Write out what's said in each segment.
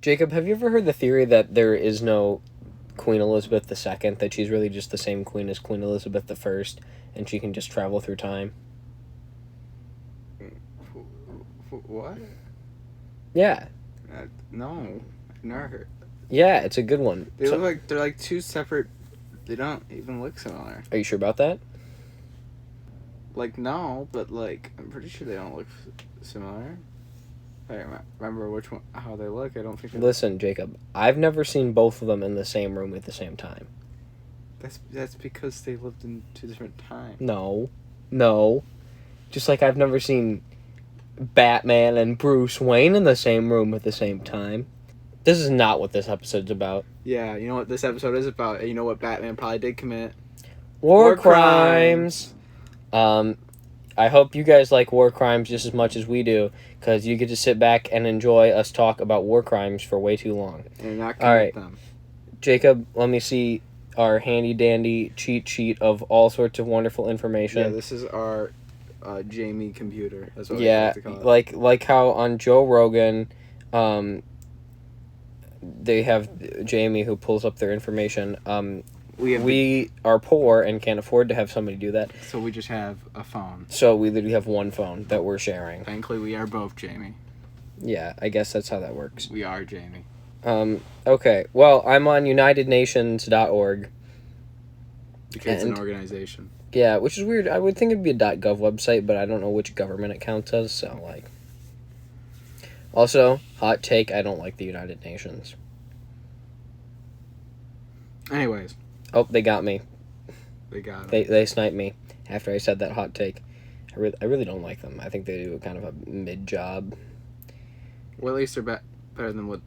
Jacob, have you ever heard the theory that there is no Queen Elizabeth II, that she's really just the same queen as Queen Elizabeth I, and she can just travel through time? What? Yeah. No, I've never heard. Yeah, it's a good one. They look like they're like two separate. They don't even look similar. Are you sure about that? Like, no, but like I'm pretty sure they don't look similar. I don't remember which one, how they look. I don't think. Listen, Jacob, I've never seen both of them in the same room at the same time. That's because they lived in two different times. No. Just like I've never seen Batman and Bruce Wayne in the same room at the same time. This is not what this episode's about. Yeah, you know what this episode is about? And you know what Batman probably did commit? War crimes. I hope you guys like war crimes just as much as we do, because you get to sit back and enjoy us talk about war crimes for way too long. And not commit them. Jacob, let me see our handy dandy cheat sheet of all sorts of wonderful information. Yeah, this is our Jamie computer. That's what yeah, I like to call it. like how on Joe Rogan, they have Jamie who pulls up their information. We are poor and can't afford to have somebody do that. So we just have a phone. So we literally have one phone that we're sharing. Thankfully, we are both Jamie. Yeah, I guess that's how that works. We are Jamie. Okay. Well, I'm on UnitedNations.org. Because it's an organization. Yeah, which is weird. I would think it'd be a .gov website, but I don't know which government it counts as, so, like... Also, hot take, I don't like the United Nations. Anyways. Oh, they got me. They got him. They sniped me after I said that hot take. I really don't like them. I think they do kind of a mid-job. Well, at least they're better than what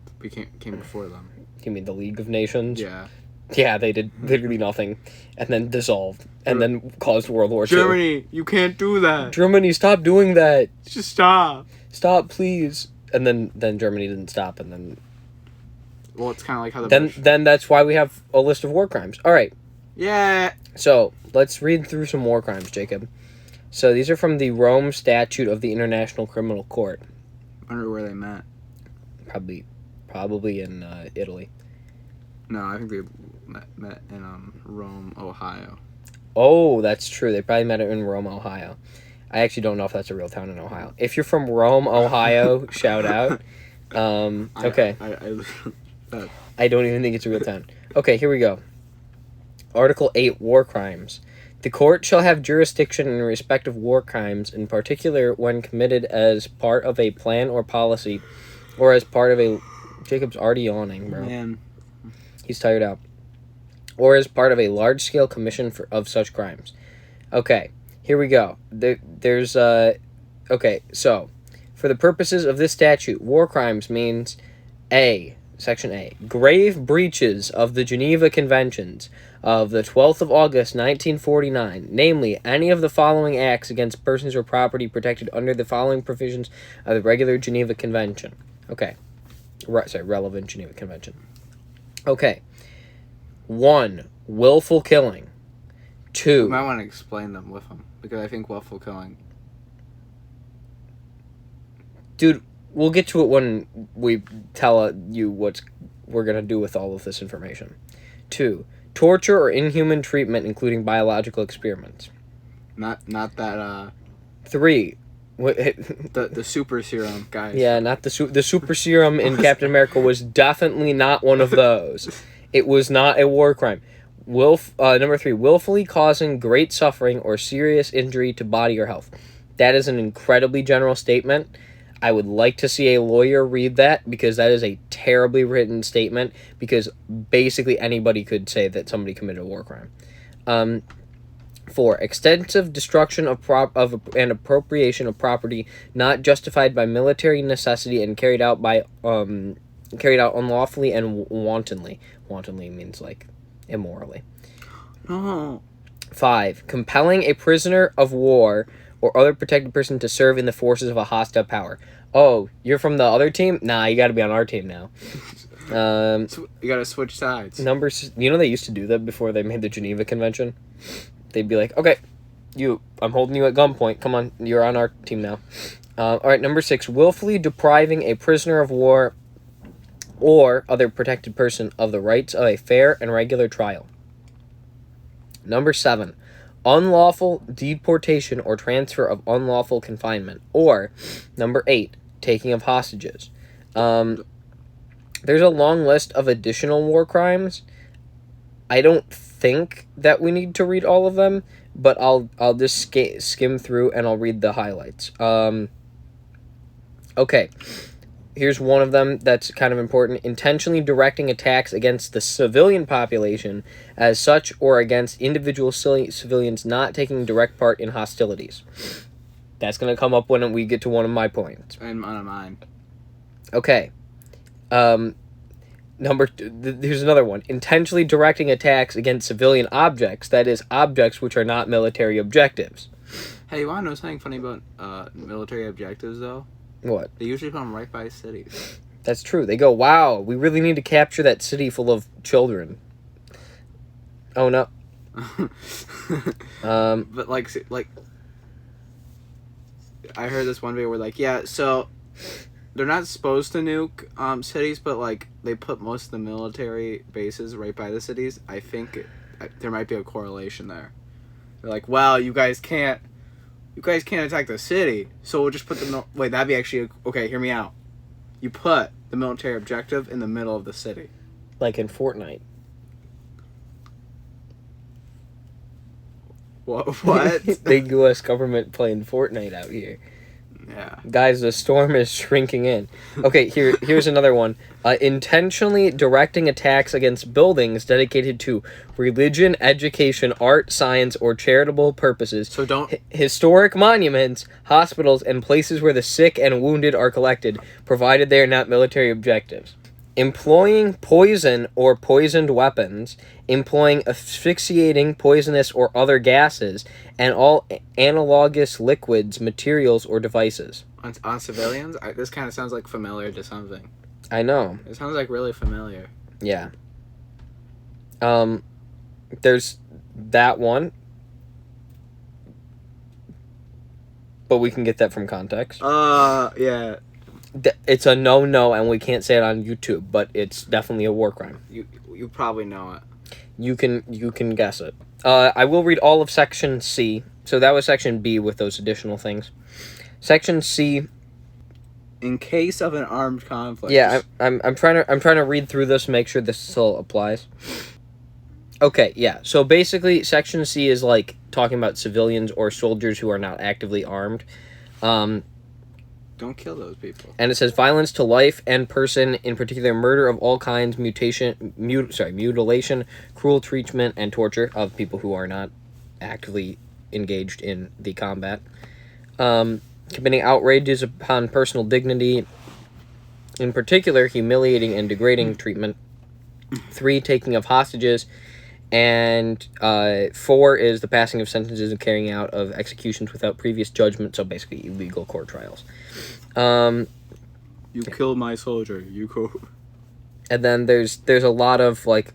came before them. You mean the League of Nations? Yeah. Yeah, they did literally nothing, and then dissolved, and then caused World War II. Germany, you can't do that. Germany, stop doing that. Just stop. Stop, please. And then Germany didn't stop, and then... Well, it's kind of like how the Then that's why we have a list of war crimes. All right. Yeah. So, let's read through some war crimes, Jacob. So, these are from the Rome Statute of the International Criminal Court. I wonder where they met. Probably in Italy. No, I think they met in Rome, Ohio. Oh, that's true. They probably met in Rome, Ohio. I actually don't know if that's a real town in Ohio. If you're from Rome, Ohio, shout out. Okay. I don't even think it's a real town. Okay, here we go. Article 8, War Crimes. The court shall have jurisdiction in respect of war crimes, in particular when committed as part of a plan or policy, or as part of a... Jacob's already yawning, bro. Man. He's tired out. Or as part of a large-scale commission of such crimes. Okay, here we go. There's okay, so, for the purposes of this statute, war crimes means A, Section A, grave breaches of the Geneva Conventions of the 12th of August, 1949, namely, any of the following acts against persons or property protected under the following provisions of the regular Geneva Convention. Okay. Relevant Geneva Convention. Okay. 1. Willful killing. 2. You might want to explain them with them, because I think willful killing... Dude, we'll get to it when we tell you what we're going to do with all of this information. 2. Torture or inhuman treatment, including biological experiments. Not that, 3. The super serum, guys. Yeah, not the super serum in Captain America was definitely not one of those. It was not a war crime. Number 3, willfully causing great suffering or serious injury to body or health. That is an incredibly general statement. I would like to see a lawyer read that, because that is a terribly written statement, because basically anybody could say that somebody committed a war crime. 4, extensive destruction of and appropriation of property not justified by military necessity and carried out unlawfully and wantonly. Wantonly means like immorally. Oh. 5, compelling a prisoner of war or other protected person to serve in the forces of a hostile power. Oh, you're from the other team? Nah, you got to be on our team now. You got to switch sides. You know they used to do that before they made the Geneva Convention? They'd be like, okay, I'm holding you at gunpoint. Come on, you're on our team now. All right, number 6, willfully depriving a prisoner of war or other protected person of the rights of a fair and regular trial. Number 7, unlawful deportation or transfer of unlawful confinement. Or, number 8, taking of hostages. There's a long list of additional war crimes. I don't think that we need to read all of them, but I'll just skim through and I'll read the highlights. Okay. Here's one of them that's kind of important. Intentionally directing attacks against the civilian population as such or against individual civilians not taking direct part in hostilities. That's going to come up when we get to one of my points. And one of mine. Okay. Number here's another one. Intentionally directing attacks against civilian objects, that is, objects which are not military objectives. Hey, you want to know something funny about military objectives, though? What? They usually come right by cities. That's true. They go, wow, we really need to capture that city full of children. Oh, no. But, like, I heard this one video where, like, yeah, so they're not supposed to nuke cities, but, like, they put most of the military bases right by the cities. I think there might be a correlation there. They're like, well, you guys can't attack the city, so we'll just put the... Wait, that'd be actually... Okay, hear me out. You put the military objective in the middle of the city. Like in Fortnite. What? The U.S. government playing Fortnite out here. Yeah. Guys, the storm is shrinking in. Okay, here's another one. Intentionally directing attacks against buildings dedicated to religion, education, art, science, or charitable purposes. So don't... Historic monuments, hospitals, and places where the sick and wounded are collected, provided they are not military objectives. Employing poison or poisoned weapons, employing asphyxiating, poisonous, or other gases, and all analogous liquids, materials, or devices. On civilians? This kind of sounds like familiar to something. I know. It sounds like really familiar. Yeah. There's that one. But we can get that from context. Yeah. It's a no, and we can't say it on YouTube, but it's definitely a war crime. You probably know it. You can guess it. I will read all of Section C. So that was Section B with those additional things. Section C. In case of an armed conflict. Yeah, I'm trying to read through this, make sure this still applies. Okay, yeah. So basically, Section C is like talking about civilians or soldiers who are not actively armed. Don't kill those people. And it says violence to life and person, in particular murder of all kinds, mutilation, cruel treatment, and torture of people who are not actively engaged in the combat. Committing outrages upon personal dignity, in particular humiliating and degrading treatment. 3, taking of hostages. And 4 is the passing of sentences and carrying out of executions without previous judgment, so basically illegal court trials. You killed my soldier. You go. And then there's a lot of like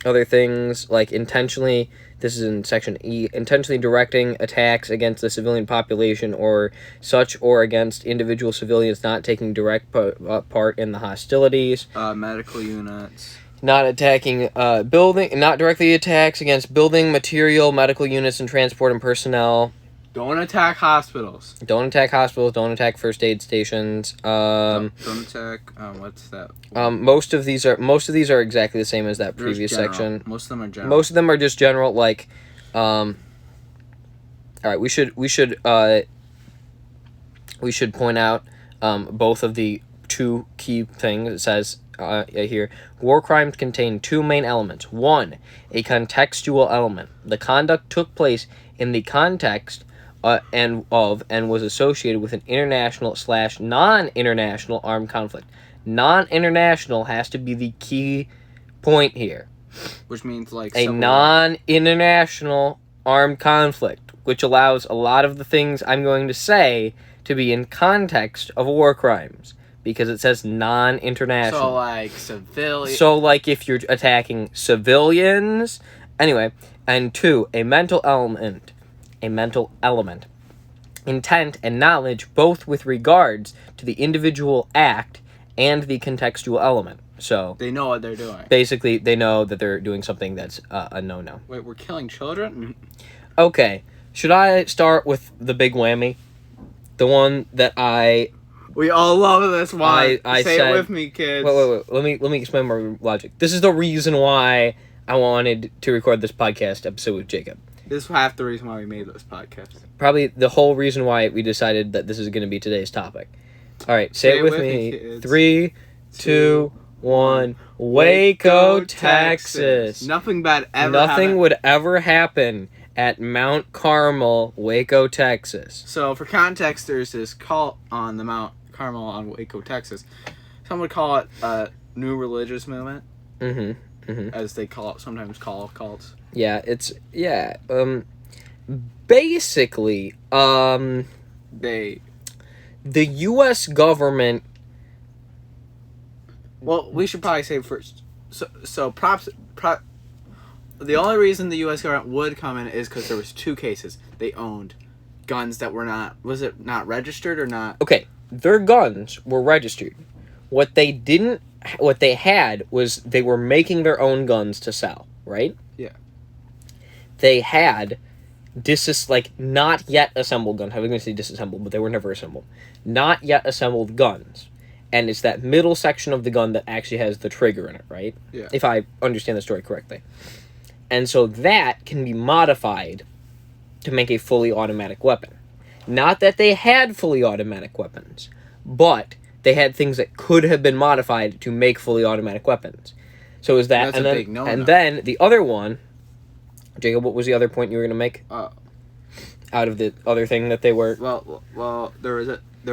other things, like intentionally. This is in Section E. Intentionally directing attacks against the civilian population or such, or against individual civilians not taking direct part in the hostilities. Medical units. Not attacking not directly attacks against building, material, medical units, and transport and personnel. Don't attack hospitals. Don't attack hospitals. Don't attack first aid stations. Don't attack. What's that? Most of these are exactly the same as that previous section. Most of them are general. Most of them are just general. Like, all right. We should point out both of the 2 key things. It says here, war crimes contain 2 main elements. 1, a contextual element. The conduct took place in the context and was associated with an international/non-international armed conflict. Non-international has to be the key point here. Which means like a non-international armed conflict, which allows a lot of the things I'm going to say to be in context of war crimes. Because it says non-international. So, like, civilians. So, like, if you're attacking civilians. Anyway, and 2, a mental element. Intent and knowledge, both with regards to the individual act and the contextual element. So they know what they're doing. Basically, they know that they're doing something that's a no-no. Wait, we're killing children? Okay. Should I start with the big whammy? The one that we all love this one. I Say said, it with me, kids. Wait. Let me explain my logic. This is the reason why I wanted to record this podcast episode with Jacob. This is half the reason why we made this podcast. Probably the whole reason why we decided that this is going to be today's topic. All right, say it with me. Kids. 3, 2, 1. Waco, Texas. Nothing bad ever Nothing would ever happen at Mount Carmel, Waco, Texas. So, for context, there's this cult on the Mount Carmel on Waco, Texas. Some would call it a new religious movement. As they sometimes call cults. Yeah, basically, the U.S. government. Well, we should probably say first. So props. The only reason the U.S. government would come in is because there was 2 cases. They owned guns that were not. Was it not registered or not? Okay, their guns were registered. What they had was they were making their own guns to sell, right? Yeah. They had not yet assembled guns. I was going to say disassembled, but they were never assembled. Not yet assembled guns. And it's that middle section of the gun that actually has the trigger in it, right? Yeah. If I understand the story correctly. And so that can be modified to make a fully automatic weapon. Not that they had fully automatic weapons, but they had things that could have been modified to make fully automatic weapons. So is that, That's a big no-no. And then the other one, Jacob, what was the other point you were going to make? Out of the other thing that they were. Well, there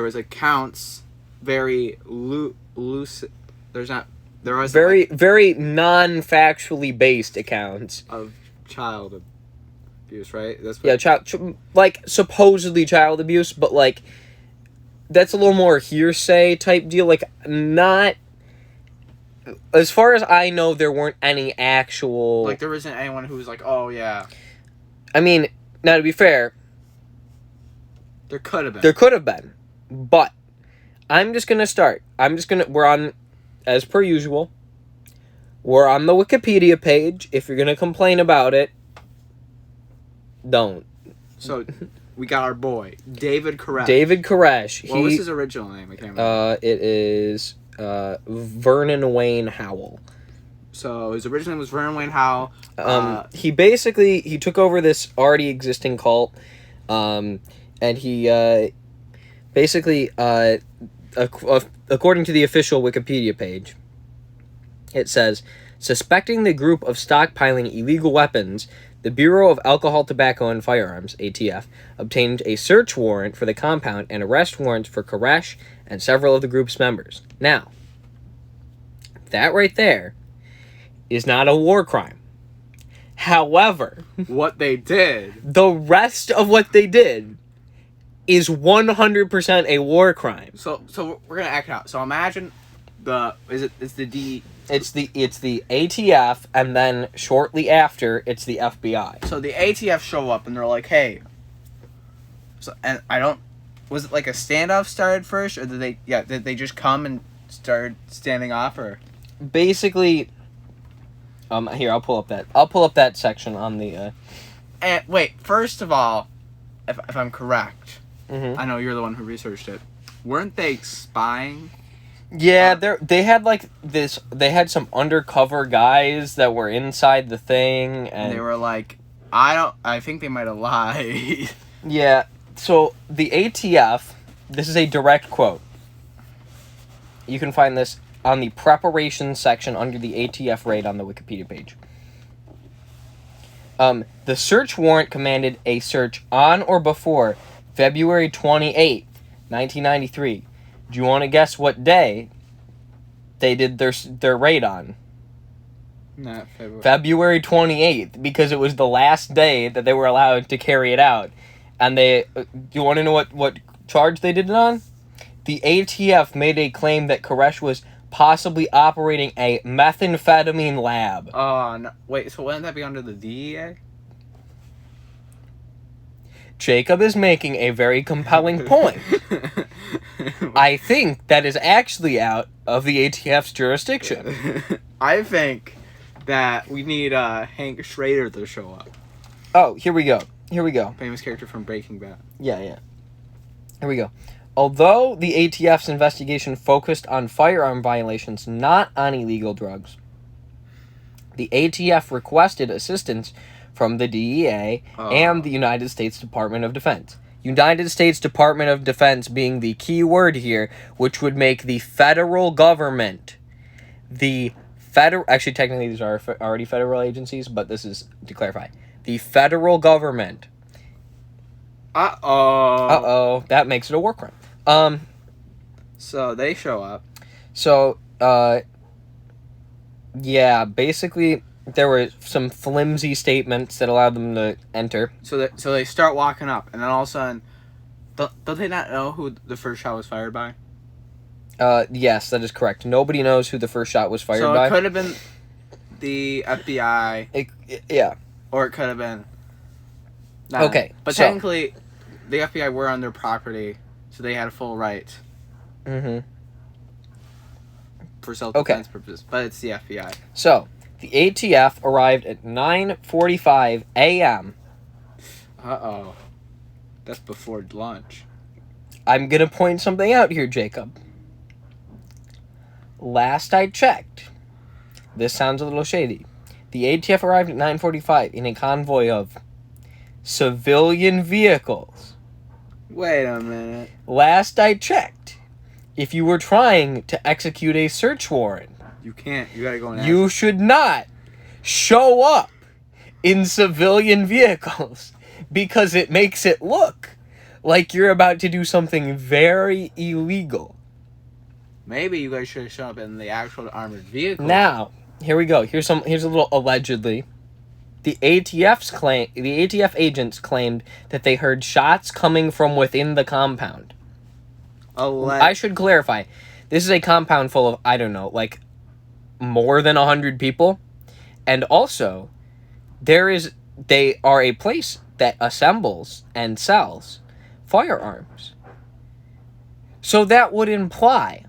was accounts very loose. There was very non-factually based accounts of child abuse, right? That's what, supposedly child abuse, but that's a little more hearsay type deal. Not as far as I know, there weren't any actual. There isn't anyone who was like, oh yeah. I mean, now to be fair, there could have been. There could have been, but I'm just gonna start. We're on, as per usual. We're on the Wikipedia page. If you're gonna complain about it, don't. So, we got our boy David Koresh. David Koresh. What was his original name? I can't remember. It is Vernon Wayne Howell. So his original name was Vernon Wayne Howell. He took over this already existing cult, and he basically according to the official Wikipedia page, it says, suspecting the group of stockpiling illegal weapons, the Bureau of Alcohol, Tobacco, and Firearms, ATF, obtained a search warrant for the compound and arrest warrants for Koresh and several of the group's members. Now, that right there is not a war crime. However, what they did, the rest of what they did is 100% a war crime. So we're gonna act it out. So imagine it's the ATF, and then shortly after it's the FBI. So the ATF show up and they're like, hey. So was it like a standoff started first, or did they just come and start standing off, or? Basically, here I'll pull up that section on the. And wait, first of all, if I'm correct. Mm-hmm. I know you're the one who researched it. Weren't they spying? Yeah, they had some undercover guys that were inside the thing, and they were like, I think they might have lied. Yeah, so the ATF, this is a direct quote. You can find this on the preparation section under the ATF raid on the Wikipedia page. The search warrant commanded a search on or before February 28th, 1993. Do you want to guess what day they did their raid on? Not February. February 28th, because it was the last day that they were allowed to carry it out. And do you want to know what charge they did it on? The ATF made a claim that Koresh was possibly operating a methamphetamine lab. Oh, no. Wait, so wouldn't that be under the DEA? Jacob is making a very compelling point. I think that is actually out of the ATF's jurisdiction. I think that we need Hank Schrader to show up. Oh, here we go. Famous character from Breaking Bad. Yeah. Here we go. Although the ATF's investigation focused on firearm violations, not on illegal drugs, the ATF requested assistance from the DEA and the United States Department of Defense. United States Department of Defense being the key word here, which would make the federal government actually, technically, these are already federal agencies, but this is to clarify. The federal government. That makes it a war crime. So they show up. So, yeah, basically, there were some flimsy statements that allowed them to enter. So they start walking up, and then all of a sudden, don't they not know who the first shot was fired by? Yes, that is correct. Nobody knows who the first shot was fired by. So it could have been the FBI. Yeah. Or it could have been... Okay, but so, technically, the FBI were on their property, so they had a full right. Mm-hmm. For self-defense purposes, but it's the FBI. So, the ATF arrived at 9:45 a.m. Uh-oh. That's before lunch. I'm going to point something out here, Jacob. Last I checked, this sounds a little shady. The ATF arrived at 9:45 in a convoy of civilian vehicles. Wait a minute. Last I checked, if you were trying to execute a search warrant, you can't. You gotta go in. You should not show up in civilian vehicles because it makes it look like you're about to do something very illegal. Maybe you guys should have shown up in the actual armored vehicle. Now, here we go. Here's a little allegedly. The ATF agents claimed that they heard shots coming from within the compound. I should clarify. This is a compound full of, I don't know, like more than 100 people. And also, they are a place that assembles and sells firearms. So that would imply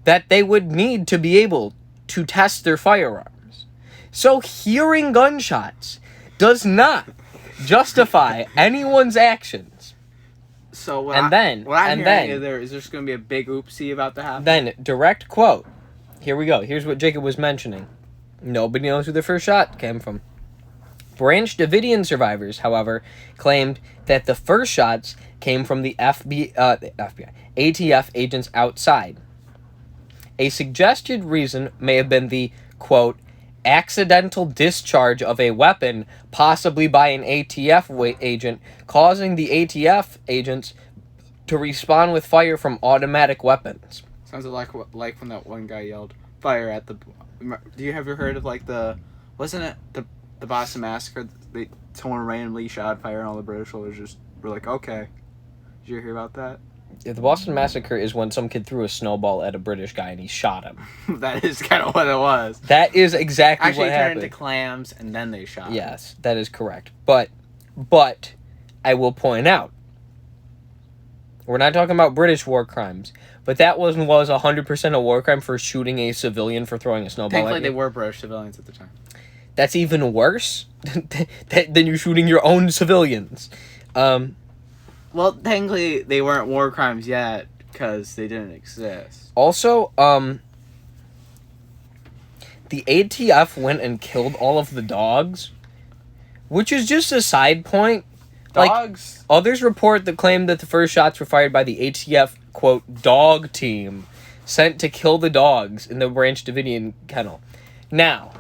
that they would need to be able to test their firearms. So hearing gunshots does not justify anyone's actions. So what I'm hearing is there's going to be a big oopsie about to happen. Then, direct quote. Here we go. Here's what Jacob was mentioning. Nobody knows who the first shot came from. Branch Davidian survivors, however, claimed that the first shots came from the ATF agents outside. A suggested reason may have been the, quote, accidental discharge of a weapon, possibly by an ATF agent, causing the ATF agents to respond with fire from automatic weapons. Sounds like when that one guy yelled, fire at the... Do you ever heard of, like, wasn't it the Boston Massacre? Someone randomly shot fire and all the British soldiers just were like, okay. Did you hear about that? Yeah, the Boston Massacre is when some kid threw a snowball at a British guy and he shot him. That is kind of what it was. That is exactly what happened. Actually, turned into clams and then they shot him. Yes, that is correct. But I will point out, we're not talking about British war crimes, but that was 100% a war crime for shooting a civilian for throwing a snowball at you. Thankfully, they were British civilians at the time. That's even worse than you shooting your own civilians. Well, technically, they weren't war crimes yet because they didn't exist. Also, the ATF went and killed all of the dogs, which is just a side point. Dogs? Like, others report the claim that the first shots were fired by the ATF, quote, dog team sent to kill the dogs in the Branch Davidian kennel. Now,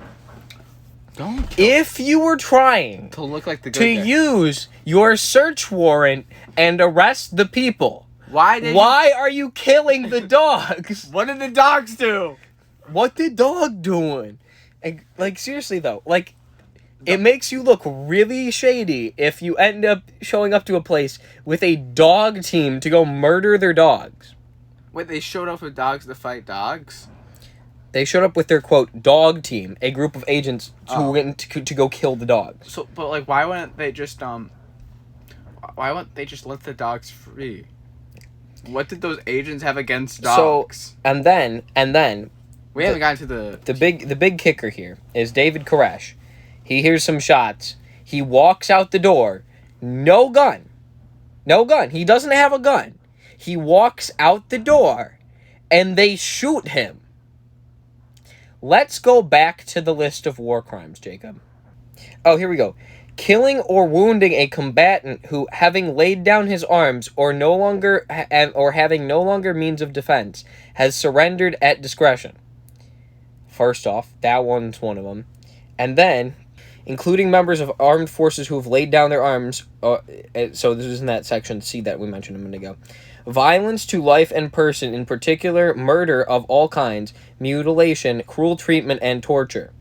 if you were trying to look like the good guy, use your search warrant and arrest the people, why are you killing the dogs? What did the dogs do? What the dog doing? Like, seriously though, like, it makes you look really shady if you end up showing up to a place with a dog team to go murder their dogs. Wait, they showed up with dogs to fight dogs? They showed up with their, quote, dog team, a group of agents who went to go kill the dogs. So, but, like, why wouldn't they just let the dogs free? What did those agents have against dogs? So, and then we haven't gotten to the big kicker here is David Koresh. He hears some shots. He walks out the door. No gun. He doesn't have a gun. He walks out the door, and they shoot him. Let's go back to the list of war crimes, Jacob. Oh, here we go. Killing or wounding a combatant who, having laid down his arms or having no longer means of defense, has surrendered at discretion. First off, that one's one of them. And then, including members of armed forces who have laid down their arms. So this is in that section C that we mentioned a minute ago. Violence to life and person, in particular murder of all kinds, mutilation, cruel treatment, and torture.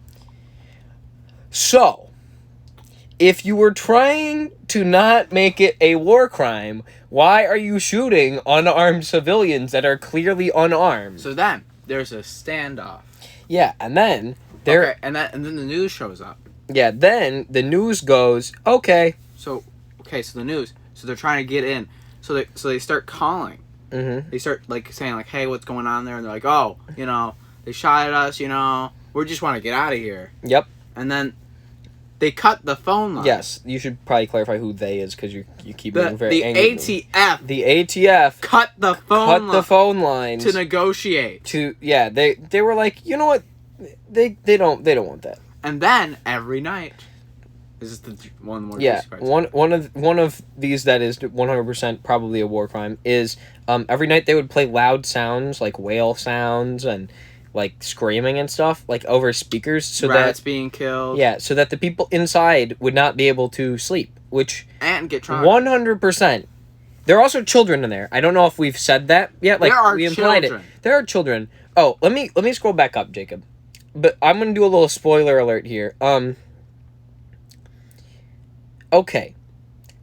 So, if you were trying to not make it a war crime, why are you shooting unarmed civilians that are clearly unarmed? So then, there's a standoff. Yeah, and then and then the news shows up. Yeah, then the news goes, okay. So the news. So they're trying to get in. So they start calling. Mm-hmm. They start saying hey, what's going on there? And they're like, oh, they shot at us. We just want to get out of here. Yep. And then they cut the phone line. Yes, you should probably clarify who they is because you keep being very angry. The ATF. The ATF cut the phone lines to negotiate. They were like, you know what? They don't want that. And then every night, this is the one more. Yeah, one of these that is 100% probably a war crime is every night they would play loud sounds like whale sounds and like screaming and stuff like over speakers so Rats being killed. Yeah, so that the people inside would not be able to sleep, and get drunk. 100%. There are also children in there. I don't know if we've said that yet. Like we implied it. There are children. Oh, let me scroll back up, Jacob. But I'm going to do a little spoiler alert here. Okay.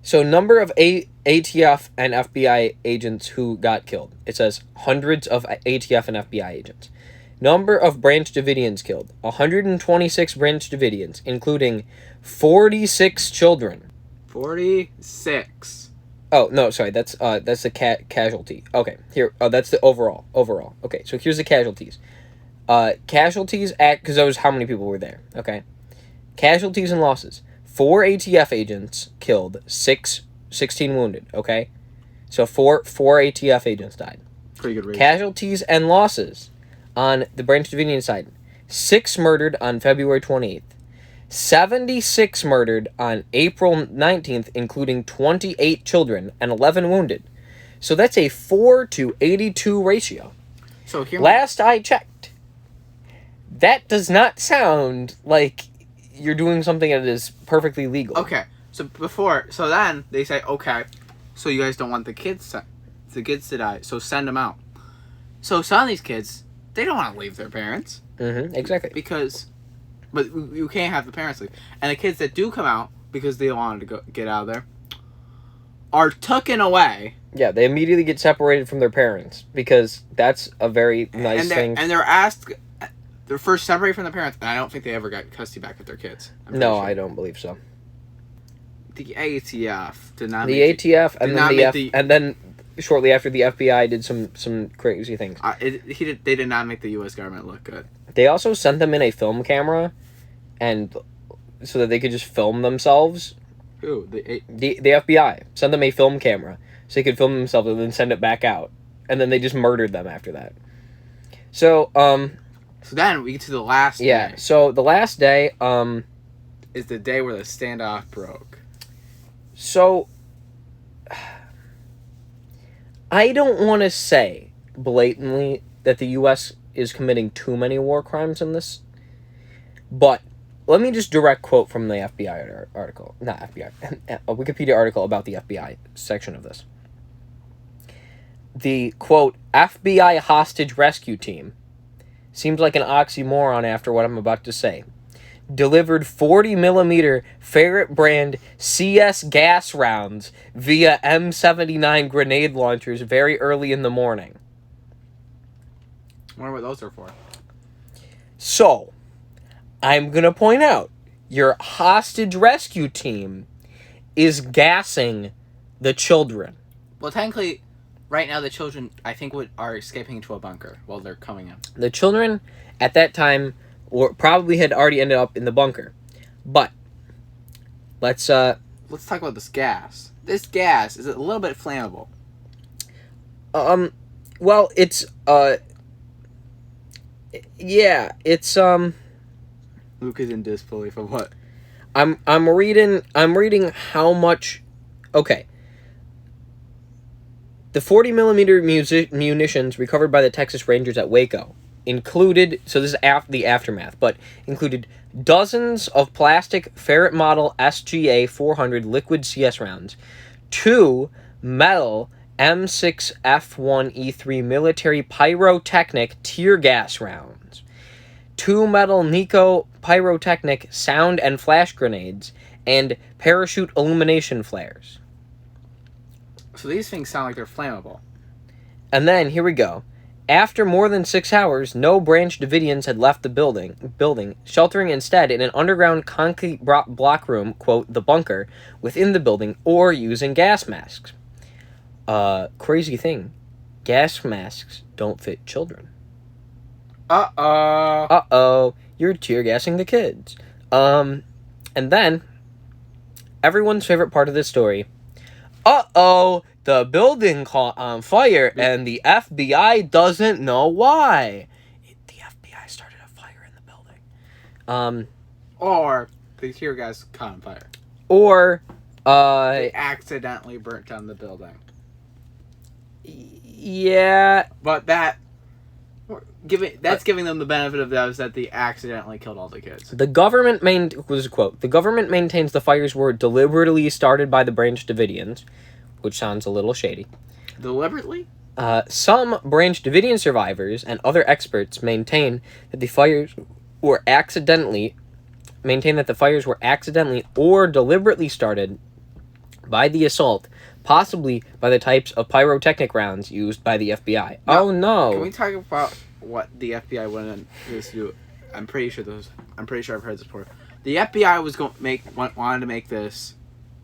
So number of ATF and FBI agents who got killed. It says hundreds of ATF and FBI agents. Number of Branch Davidians killed. 126 Branch Davidians, including 46 children. 46. Oh, no, sorry. That's the casualty. Okay. Here, that's the overall. Okay. So here's the casualties. Casualties because that was how many people were there. Okay. Casualties and losses. 4 ATF agents killed, 16 wounded. Okay. So 4 ATF agents died. Pretty good ratio. Casualties and losses on the Branch Davidian side. 6 murdered on February 28th. 76 murdered on April 19th, including 28 children and 11 wounded. So that's a 4-to-82 ratio. So here last I checked, that does not sound like you're doing something that is perfectly legal. Okay. So then they say, okay, so you guys don't want the kids to die, so send them out. So some of these kids, they don't want to leave their parents. Mm-hmm, exactly. But you can't have the parents leave. And the kids that do come out, because they wanted to get out of there, are taken away. Yeah, they immediately get separated from their parents, because that's a very nice thing. And they're asked, they're first separated from their parents, and I don't think they ever got custody back of their kids. No, sure. I don't believe so. The ATF did not. And then shortly after, the FBI did some crazy things. They did not make the U.S. government look good. They also sent them in a film camera, and so that they could just film themselves. Who? The FBI sent them a film camera so they could film themselves and then send it back out, and then they just murdered them after that. So So then we get to the last day. Yeah. So the last day is the day where the standoff broke. So I don't want to say blatantly that the U.S. is committing too many war crimes in this, but let me just direct quote from the FBI article. Not FBI. A Wikipedia article about the FBI section of this. The, quote, FBI hostage rescue team, seems like an oxymoron after what I'm about to say, delivered 40mm Ferret brand CS gas rounds via M79 grenade launchers very early in the morning. I wonder what those are for. So, I'm going to point out, your hostage rescue team is gassing the children. Well, technically, right now the children, I think, are escaping into a bunker while they're coming in. The children at that time probably had already ended up in the bunker. But let's talk about this gas. This gas is a little bit flammable. Well, it's yeah, it's Luke is in disbelief of what? I'm reading how much. Okay. The 40 millimeter munitions recovered by the Texas Rangers at Waco included, so this is the aftermath, but included dozens of plastic Ferret model SGA 400 liquid CS rounds, 2 metal M6F1E3 military pyrotechnic tear gas rounds, 2 metal Nico pyrotechnic sound and flash grenades, and parachute illumination flares. So these things sound like they're flammable. And then, here we go. After more than 6 hours, no Branch Davidians had left the building, sheltering instead in an underground concrete block room, quote, the bunker, within the building, or using gas masks. Crazy thing. Gas masks don't fit children. Uh-oh. Uh-oh. You're tear gassing the kids. And then, everyone's favorite part of this story. Uh-oh. The building caught on fire, and the FBI doesn't know why. The FBI started a fire in the building. Or the tear gas caught on fire. Or, they accidentally burnt down the building. Yeah. But that's giving them the benefit of the doubt is that they accidentally killed all the kids. The government was a quote. The government maintains the fires were deliberately started by the Branch Davidians, which sounds a little shady. Deliberately? Some Branch Davidian survivors and other experts maintain that the fires were accidentally or deliberately started by the assault, possibly by the types of pyrotechnic rounds used by the FBI. Now, oh no! Can we talk about what the FBI wanted to do? I'm pretty sure I've heard this before. The FBI was wanted to make this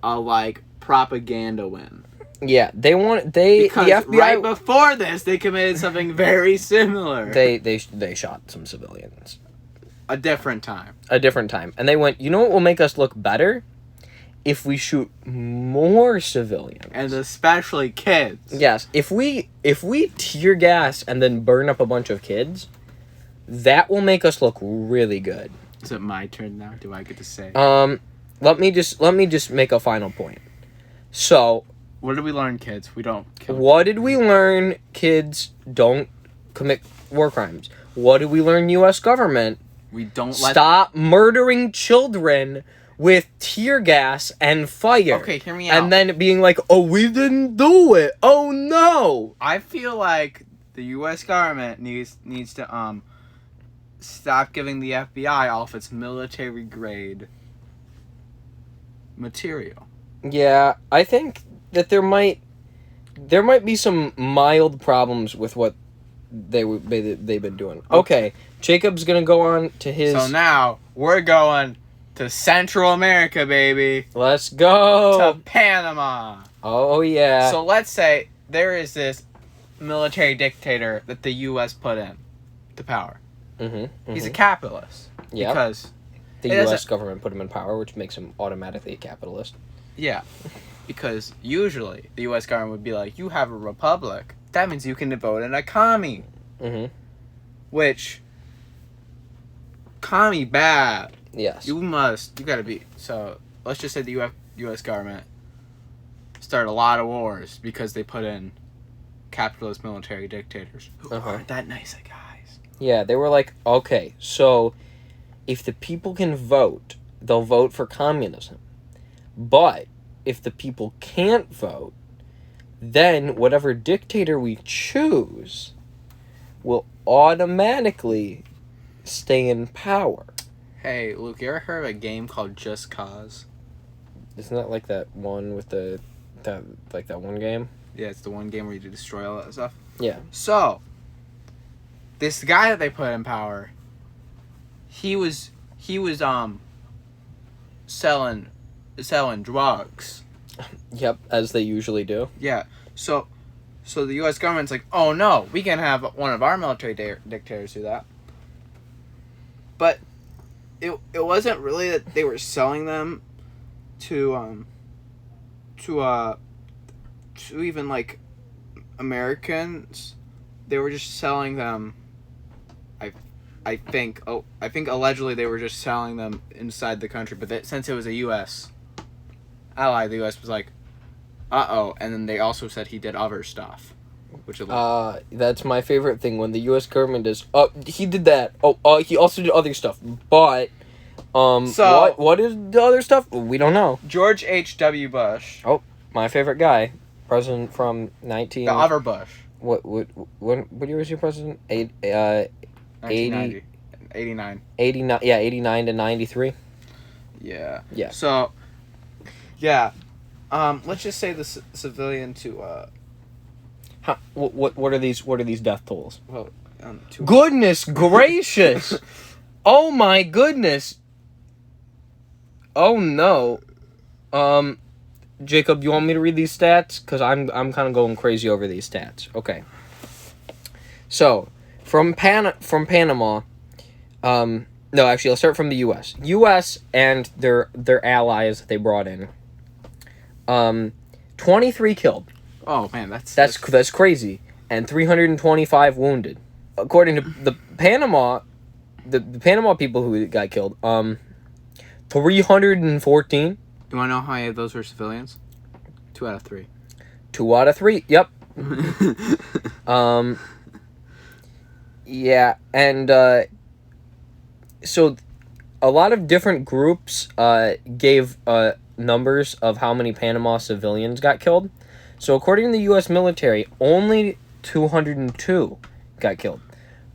a propaganda win. Yeah, because the FBI right before this they committed something very similar. They shot some civilians. A different time. And they went, you know what will make us look better? If we shoot more civilians. And especially kids. Yes. If we tear gas and then burn up a bunch of kids, that will make us look really good. Is it my turn now? Do I get to say? Let me just make a final point. So, what did we learn, kids? We don't kill What did we learn? Kids don't commit war crimes. What did we learn, U.S. government? We don't stop murdering children with tear gas and fire. Okay, hear me out. And then being like, oh, we didn't do it. Oh, no. I feel like the U.S. government needs to stop giving the FBI all of its military-grade material. Yeah, I think that there might be some mild problems with what they've been doing. Okay, Jacob's gonna go on to his... So now, we're going to Central America, baby. Let's go. To Panama. Oh, yeah. So let's say there is this military dictator that the U.S. put in to power. Mm-hmm. He's a capitalist. Yeah. Because the U.S. government put him in power, which makes him automatically a capitalist. Yeah. Because usually the U.S. government would be like, you have a republic. That means you can vote in a commie. Mm-hmm. Which, commie bad. Yes. You gotta be. So, let's just say the U.S. government started a lot of wars because they put in capitalist military dictators who aren't that nice of guys. Yeah, they were like, okay, so if the people can vote, they'll vote for communism. But if the people can't vote, then whatever dictator we choose will automatically stay in power. Hey, Luke, you ever heard of a game called Just Cause? Isn't that like that one with that one game? Yeah, it's the one game where you destroy all that stuff. Yeah. So, this guy that they put in power, he was selling drugs. Yep, as they usually do. Yeah. So, So the U.S. government's like, oh no, we can have one of our military dictators do that. But it wasn't really that they were selling them to even like Americans. They were just selling them. I think allegedly they were just selling them inside the country, but since it was a U.S. ally, the U.S. was like, uh-oh, and then they also said he did other stuff, which is that's my favorite thing when the U.S. government does. He did that. He also did other stuff, but so what is the other stuff? We don't know. George H.W. Bush. Oh, my favorite guy, president from 19. The other Bush. What year was he president? 89. 89. Yeah, 89 to 93. Yeah. Yeah. So, yeah, let's just say the civilian to What are these death tolls? Well, goodness gracious! Oh my goodness! Oh no! Jacob, you want me to read these stats? Because I'm kind of going crazy over these stats. Okay. So, from Panama, no, actually, I'll start from the U.S. U.S. and their allies they brought in. 23 killed. Oh man, that's crazy, and 325 wounded, according to the Panama people who got killed. 314. You want to know how many of those were civilians? 2 out of 3. 2 out of 3. Yep. Yeah, and so a lot of different groups gave numbers of how many Panama civilians got killed. So according to the U.S. military, only 202 got killed.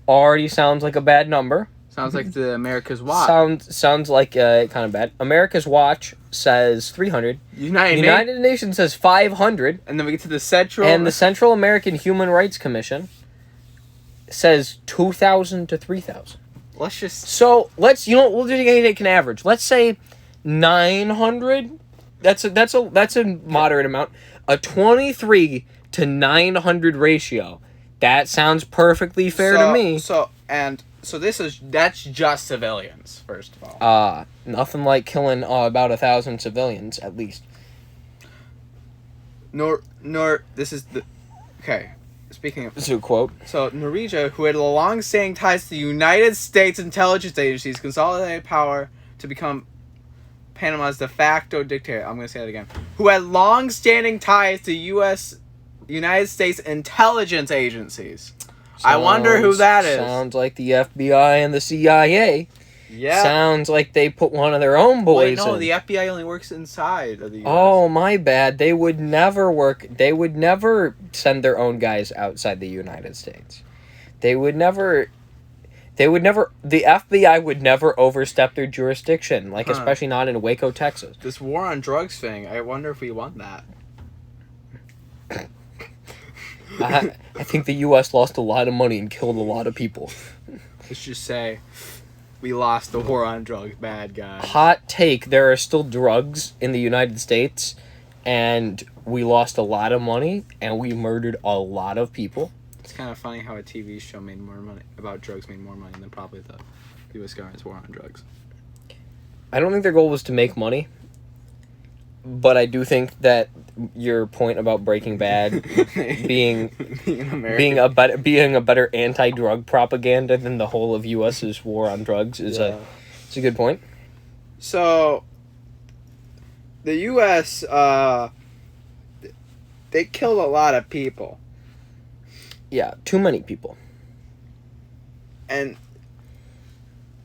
Already sounds like a bad number. Sounds like the America's Watch. Sounds like kind of bad. America's Watch says 300. United Nations says 500. And then we get to the Central... And the Central American Human Rights Commission says 2,000 to 3,000. Let's just... So, we'll just take an average. Let's say 900. That's a moderate amount. A 23 to 900 ratio. That sounds perfectly fair to me. So that's just civilians, first of all. Nothing like killing about 1,000 civilians at least. This is the... Okay, speaking of... This is a quote. So, Norwegia, who had long-standing ties to the United States intelligence agencies, consolidated power to become Panama's de facto dictator. I'm going to say that again. Who had long-standing ties to United States intelligence agencies. I wonder who that is. Sounds like the FBI and the CIA. Yeah. Sounds like they put one of their own boys in. No, the FBI only works inside of the US. Oh, my bad. They would never send their own guys outside the United States. The FBI would never overstep their jurisdiction, especially not in Waco, Texas. This war on drugs thing, I wonder if we won that. I think the U.S. lost a lot of money and killed a lot of people. Let's just say we lost the war on drugs, bad guys. Hot take, there are still drugs in the United States, and we lost a lot of money, and we murdered a lot of people. It's kind of funny how a TV show made more money about drugs made more money than probably the U.S. government's war on drugs. I don't think their goal was to make money. But I do think that your point about Breaking Bad being a better anti-drug propaganda than the whole of U.S.'s war on drugs is a good point. So the U.S. They killed a lot of people. Yeah, too many people. And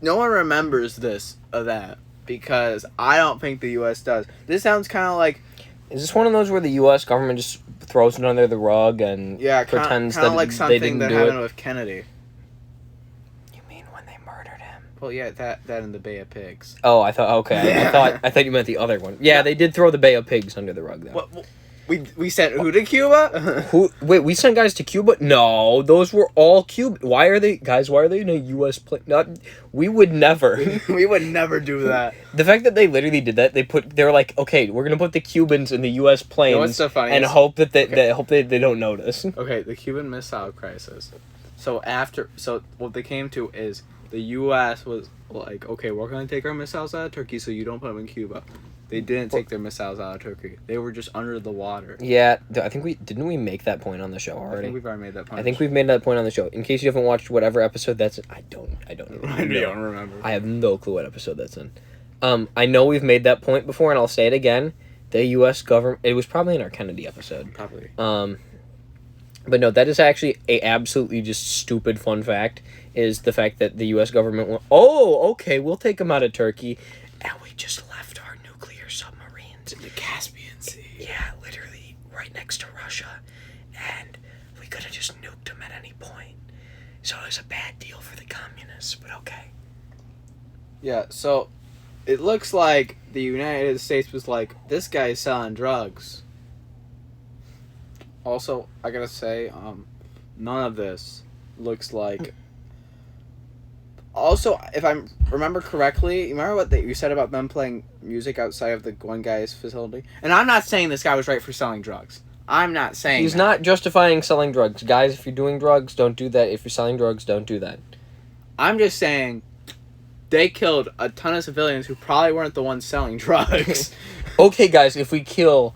no one remembers this or that. Because I don't think the U.S. does. This sounds kind of like... Is this one of those where the U.S. government just throws it under the rug and pretends that like they didn't do it? that happened with Kennedy. You mean when they murdered him? Well, yeah, that and the Bay of Pigs. Oh, I thought... Okay, I thought you meant the other one. Yeah, they did throw the Bay of Pigs under the rug, though. We sent who to Cuba? Wait, we sent guys to Cuba? No, those were all Cuban. Why are they in a U.S. plane? We would never. We would never do that. The fact that they literally did that, they were like, okay, we're gonna put the Cubans in the U.S. planes, what's the funniest? and hope that they don't notice. Okay, the Cuban Missile Crisis. So what they came to is the U.S. was like, okay, we're gonna take our missiles out of Turkey, so you don't put them in Cuba. They didn't take their missiles out of Turkey. They were just under the water. Yeah, I think didn't we make that point on the show already? I think we've already made that point. I think we've made that point on the show. In case you haven't watched whatever episode that's in, I don't even I don't remember. I have no clue what episode that's in. I know we've made that point before, and I'll say it again. The U.S. government. It was probably in our Kennedy episode. Probably. But no, that is actually a absolutely just stupid fun fact. Is the fact that the U.S. government went, oh, okay, we'll take them out of Turkey, and we just left our nuclear submarines in the Caspian Sea. Yeah, literally right next to Russia, and we could have just nuked them at any point. So it was a bad deal for the communists, but okay. Yeah, so it looks like the United States was like, this guy's selling drugs. Also, I gotta say, none of this looks like... Also, if I remember correctly, you remember what you said about them playing music outside of the one guy's facility? And I'm not saying this guy was right for selling drugs. I'm not saying He's not justifying selling drugs. Guys, if you're doing drugs, don't do that. If you're selling drugs, don't do that. I'm just saying they killed a ton of civilians who probably weren't the ones selling drugs. Okay, guys, if we kill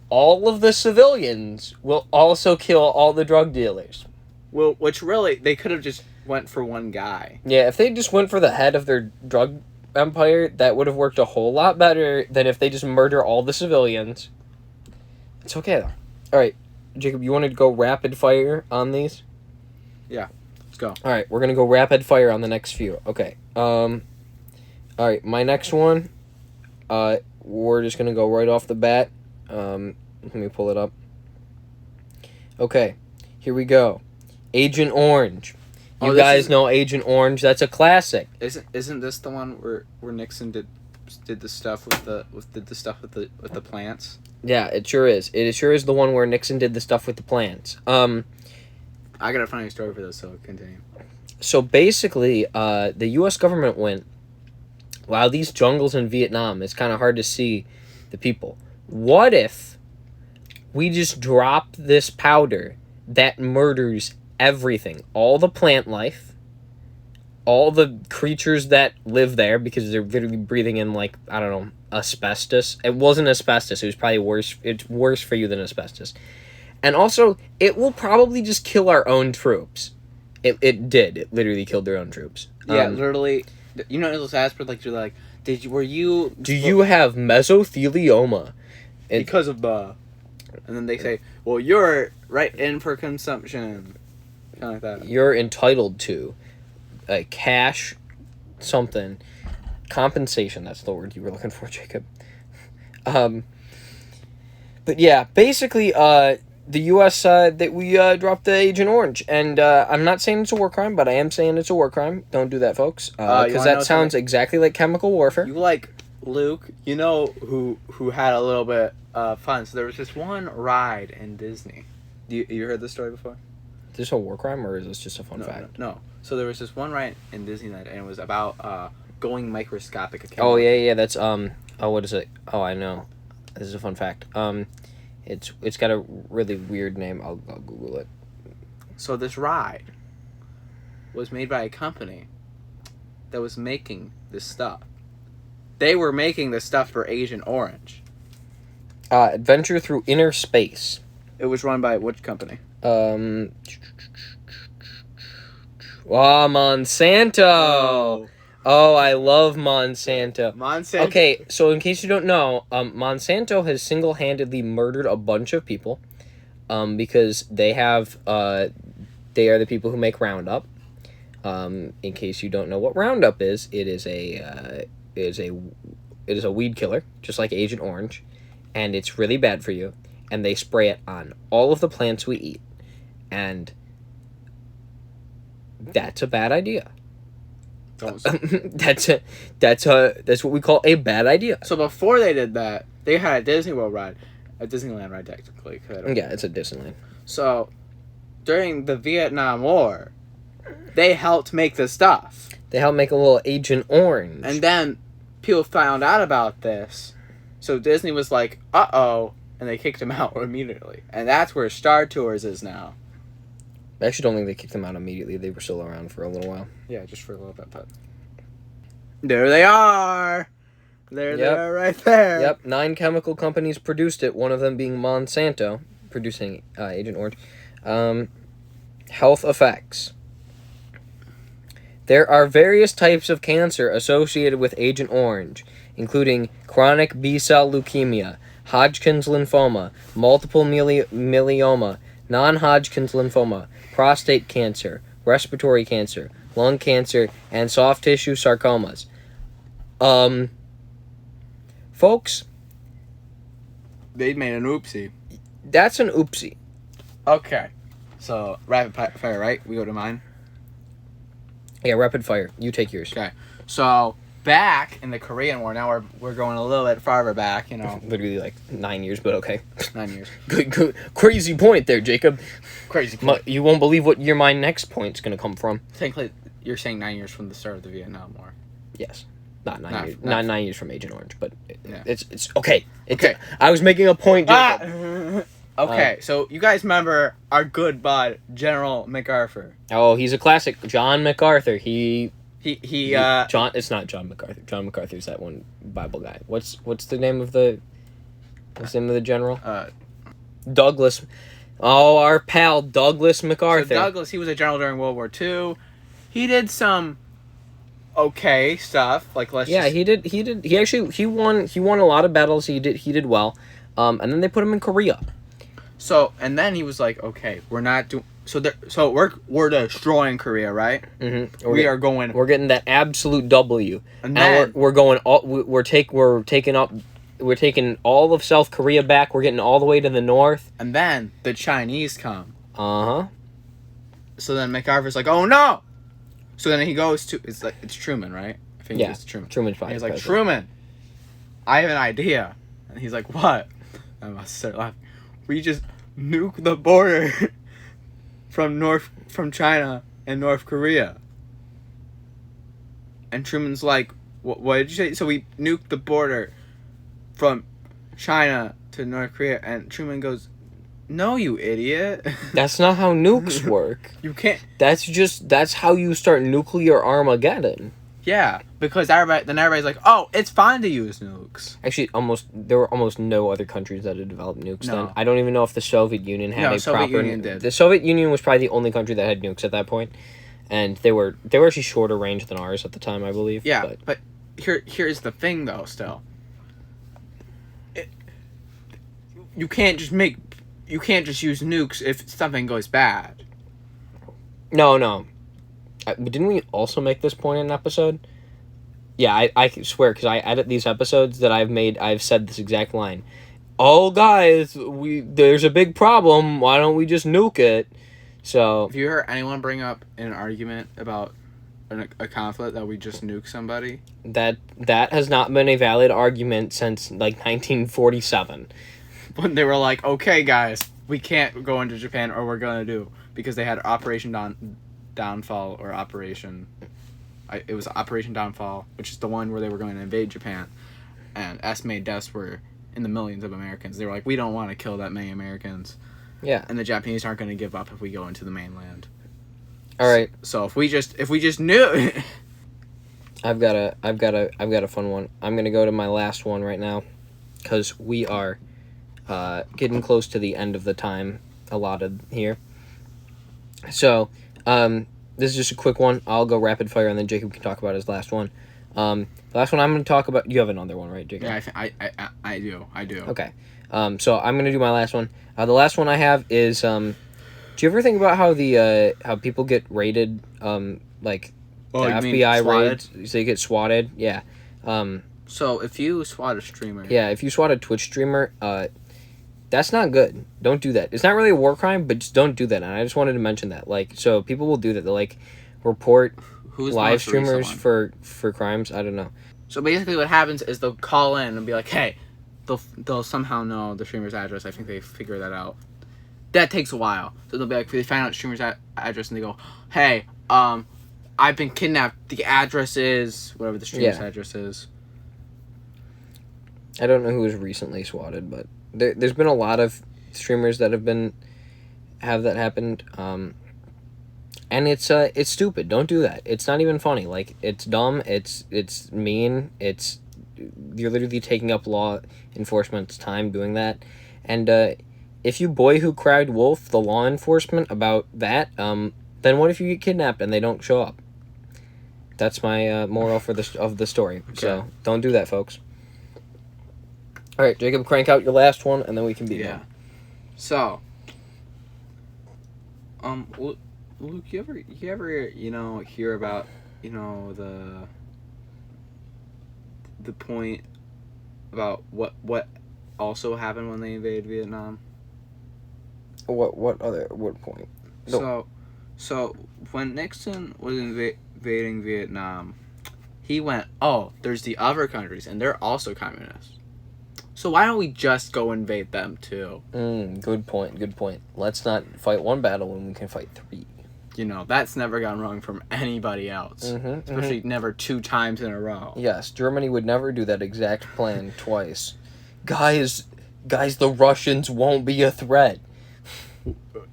all of the civilians, we'll also kill all the drug dealers. Well, which really, they could have just went for one guy. Yeah, if they just went for the head of their drug empire, that would have worked a whole lot better than if they just murder all the civilians. It's okay, though. Alright, Jacob, you wanted to go rapid fire on these? Yeah, let's go. Alright, we're gonna go rapid fire on the next few. Okay. Alright, my next one, we're just gonna go right off the bat. Let me pull it up. Okay, here we go. Agent Orange. You guys know Agent Orange. That's a classic. Isn't this the one where Nixon did the stuff with the plants? Yeah, it sure is. It sure is the one where Nixon did the stuff with the plants. I got a funny story for this, so continue. So basically, the U.S. government went, wow, these jungles in Vietnam, it's kind of hard to see the people. What if we just drop this powder that murders everything, all the plant life, all the creatures that live there, because they're literally breathing in, like, I don't know, asbestos. It wasn't asbestos. It was probably worse. It's worse for you than asbestos. And also, it will probably just kill our own troops. It did. It literally killed their own troops. Yeah, literally. You know, those aspirants, like, you're like, do you have mesothelioma? Because of the... And then they say, well, you're right in for consumption. Kind of like that. You're entitled to a cash something. Compensation, that's the word you were looking for, Jacob. But yeah, basically, the U.S. That we dropped the Agent Orange. And I'm not saying it's a war crime, but I am saying it's a war crime. Don't do that, folks. Because that sounds exactly like chemical warfare. You like Luke, you know who had a little bit fun. So there was this one ride in Disney. You heard this story before? Is this a war crime, or is this just a fun fact? No. So there was this one ride in Disneyland, and it was about going microscopic. Oh, yeah, that's, what is it? Oh, I know. This is a fun fact. It's got a really weird name. I'll Google it. So this ride was made by a company that was making this stuff. They were making this stuff for Agent Orange. Adventure Through Inner Space. It was run by which company? Monsanto. Oh, I love Monsanto. Monsanto. Okay, so in case you don't know, Monsanto has single-handedly murdered a bunch of people, because they have, they are the people who make Roundup. In case you don't know what Roundup is, it is a weed killer, just like Agent Orange, and it's really bad for you. And they spray it on all of the plants we eat, and that's a bad idea. That's what we call a bad idea. So before they did that, they had a Disney World ride, a Disneyland ride technically. Yeah, it's a Disneyland. So, during the Vietnam War, they helped make the stuff. They helped make a little Agent Orange. And then people found out about this. So Disney was like, uh-oh. And they kicked him out immediately. And that's where Star Tours is now. I actually don't think they kicked them out immediately. They were still around for a little while. Yeah, just for a little bit, but... There they are! There they are right there! Yep, 9 chemical companies produced it, one of them being Monsanto, producing Agent Orange. Health effects. There are various types of cancer associated with Agent Orange, including chronic B-cell leukemia, Hodgkin's lymphoma, multiple myeloma, non-Hodgkin's lymphoma, prostate cancer, respiratory cancer, lung cancer, and soft tissue sarcomas. Folks, they made an oopsie. That's an oopsie. Okay. So, rapid fire, right? We go to mine? Yeah, rapid fire. You take yours. Okay. So, back in the Korean War, now we're going a little bit farther back, you know. Literally like 9 years, but okay. 9 years. Good, crazy point there, Jacob. Crazy point. You won't believe what my next point's going to come from. Technically, you're saying 9 years from the start of the Vietnam War. Yes. Not 9 years. Not 9 years from Agent Orange, but yeah. It's okay. Okay. I was making a point, Jacob. Okay, so you guys remember our good bud, General MacArthur. Oh, he's a classic. John MacArthur. John, it's not John MacArthur. John MacArthur's that one Bible guy. What's the name of the general? Douglas. Oh, our pal Douglas MacArthur. So Douglas, he was a general during World War II. He did some okay stuff. Like he did. He won a lot of battles. He did well. And then they put him in Korea. So, and then he was like, okay, we're not doing... So we're destroying Korea, right? Mm-hmm. We're getting that absolute W. And then... We're taking all of South Korea back. We're getting all the way to the north. And then the Chinese come. Uh-huh. So then MacArthur's like, oh no! So then he goes to... It's Truman, right? I think it's Truman. Truman's fine. He's like, Truman, I have an idea. And he's like, what? I must start laughing. We just nuke the border from China and North Korea. And Truman's like, what did you say? So we nuke the border from China to North Korea. And Truman goes, no, you idiot. That's not how nukes work. You can't. That's how you start nuclear Armageddon. Yeah, because everybody's like, oh, it's fine to use nukes. Actually, there were almost no other countries that had developed nukes then. No. I don't even know if the Soviet Union had a Soviet proper... Union did. The Soviet Union was probably the only country that had nukes at that point. And they were actually shorter range than ours at the time, I believe. Yeah, but here's the thing, though, still. You can't just use nukes if something goes bad. No. Didn't we also make this point in an episode? Yeah, I swear, because I edit these episodes that I've said this exact line. Oh, guys, there's a big problem. Why don't we just nuke it? So... Have you heard anyone bring up an argument about a conflict that we just nuke somebody? That has not been a valid argument since, 1947. When they were like, okay, guys, we can't go into Japan or we're going to do... Because they had Operation Downfall or Operation... It was Operation Downfall, which is the one where they were going to invade Japan. And estimated deaths were in the millions of Americans. They were like, we don't want to kill that many Americans. Yeah. And the Japanese aren't going to give up if we go into the mainland. All right. So if we just knew... I've got a fun one. I'm going to go to my last one right now. Because we are getting close to the end of the time allotted here. So, this is just a quick one. I'll go rapid fire, and then Jacob can talk about his last one. The last one I'm going to talk about... You have another one, right, Jacob? Yeah, I do. Okay. So I'm going to do my last one. The last one I have is... do you ever think about how how people get raided? The FBI raids, they get swatted? Yeah. So if you swat a streamer... Yeah, if you swat a Twitch streamer... that's not good. Don't do that. It's not really a war crime, but just don't do that. And I just wanted to mention that. So people will do that. They'll, report live streamers for crimes. I don't know. So basically what happens is they'll call in and be like, hey, they'll somehow know the streamer's address. I think they figure that out. That takes a while. So they'll be like, they find out the streamer's address and they go, hey, I've been kidnapped. The address is whatever the streamer's address is. I don't know who was recently swatted, but there's been a lot of streamers that have that happened. And it's stupid. Don't do that. It's not even funny. Like, it's dumb. It's mean. You're literally taking up law enforcement's time doing that. And if you boy who cried wolf the law enforcement about that, then what if you get kidnapped and they don't show up? That's my moral of the story. Okay. So don't do that, folks. All right, Jacob, crank out your last one, and then we can be done. So, Luke, you ever hear about the point about what also happened when they invaded Vietnam? What point? No. So when Nixon was invading Vietnam, he went, oh, there's the other countries, and they're also communists. So why don't we just go invade them too? Good point. Let's not fight one battle when we can fight 3. That's never gone wrong from anybody else. Especially never 2 times in a row. Yes, Germany would never do that exact plan twice. Guys, the Russians won't be a threat.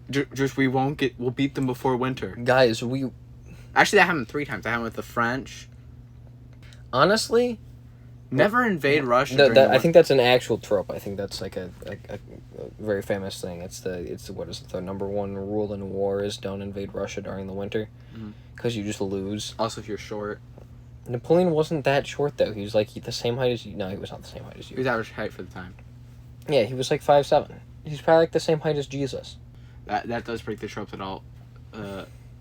Just we'll beat them before winter. Guys, Actually, that happened 3 times. That happened with the French. Honestly, never invade Russia. I think that's an actual trope. I think that's like a very famous thing. It's what is it? The number 1 rule in war is don't invade Russia during the winter, because you just lose. Also, if you're short. Napoleon wasn't that short though. He was like the same height as you. No, he was not the same height as you. He was average height for the time. Yeah, he was like 5'7". He's probably like the same height as Jesus. That does break the trope that all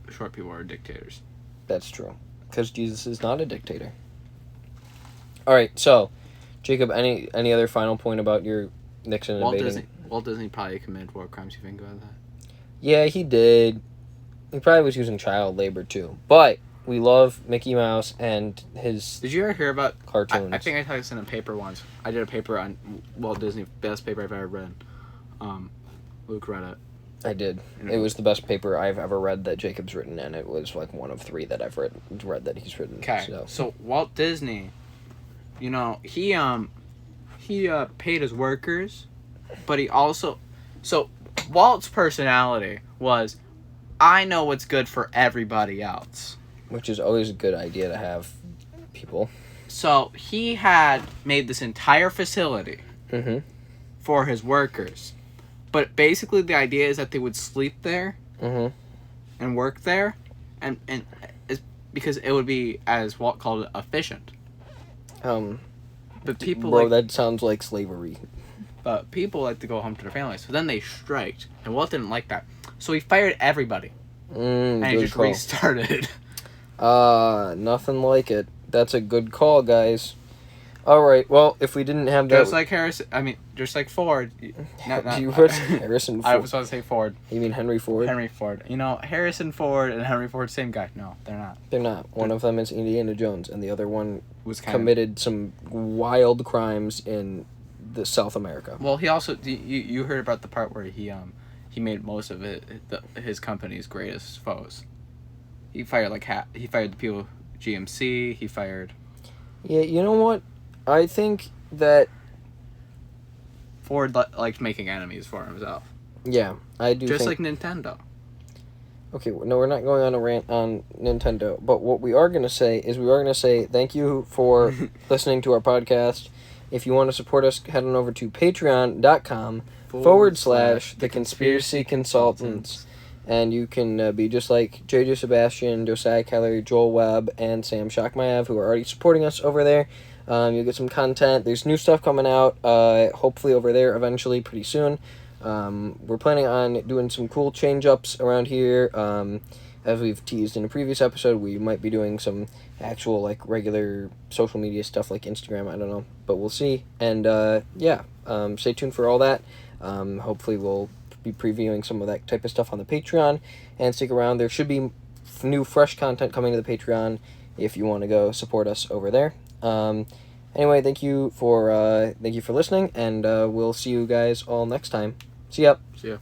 short people are dictators. That's true, because Jesus is not a dictator. All right, so, Jacob, any other final point about your Nixon invading? Walt Disney probably committed war crimes. You think about that? Yeah, he did. He probably was using child labor too. But we love Mickey Mouse and his. Did you ever hear about cartoons? I think I saw this in a paper once. I did a paper on Walt Disney, best paper I've ever read. Luke read it. I did. It was the best paper I've ever read that Jacob's written, and it was like one of 3 that I've read that he's written. Okay. So Walt Disney, he paid his workers, but he also, so Walt's personality was, I know what's good for everybody else, which is always a good idea to have people. So he had made this entire facility for his workers. But basically, the idea is that they would sleep there and work there, and because it would be, as Walt called it, efficient. But people that sounds like slavery. But people like to go home to their families, so then they striked, and Walt didn't like that, so he fired everybody, and he just restarted. Nothing like it. That's a good call, guys. All right. Well, if we didn't have that, just like Ford. Harrison Ford. I was going to say Ford. You mean Henry Ford? Henry Ford. Harrison Ford and Henry Ford, same guy. No, they're not. They're not. One of them is Indiana Jones, and the other one committed some wild crimes in the South America. Well, he also you heard about the part where he made most of his company's greatest foes. He fired the people GMC. He fired. Yeah, you know what? I think that Ford liked making enemies for himself. Yeah, I do. Just like Nintendo. Okay, no, we're not going on a rant on Nintendo, but what we are going to say is thank you for listening to our podcast. If you want to support us, head on over to patreon.com/The Conspiracy Consultants. And you can be just like JJ Sebastian, Josiah Keller, Joel Webb, and Sam Shakmayev, who are already supporting us over there. You'll get some content. There's new stuff coming out, hopefully over there eventually, pretty soon. We're planning on doing some cool change-ups around here. As we've teased in a previous episode, we might be doing some actual, regular social media stuff like Instagram, I don't know. But we'll see. And, stay tuned for all that. Hopefully we'll be previewing some of that type of stuff on the Patreon. And stick around. There should be new, fresh content coming to the Patreon if you want to go support us over there. Anyway, thank you for listening, and we'll see you guys all next time. See ya. See ya.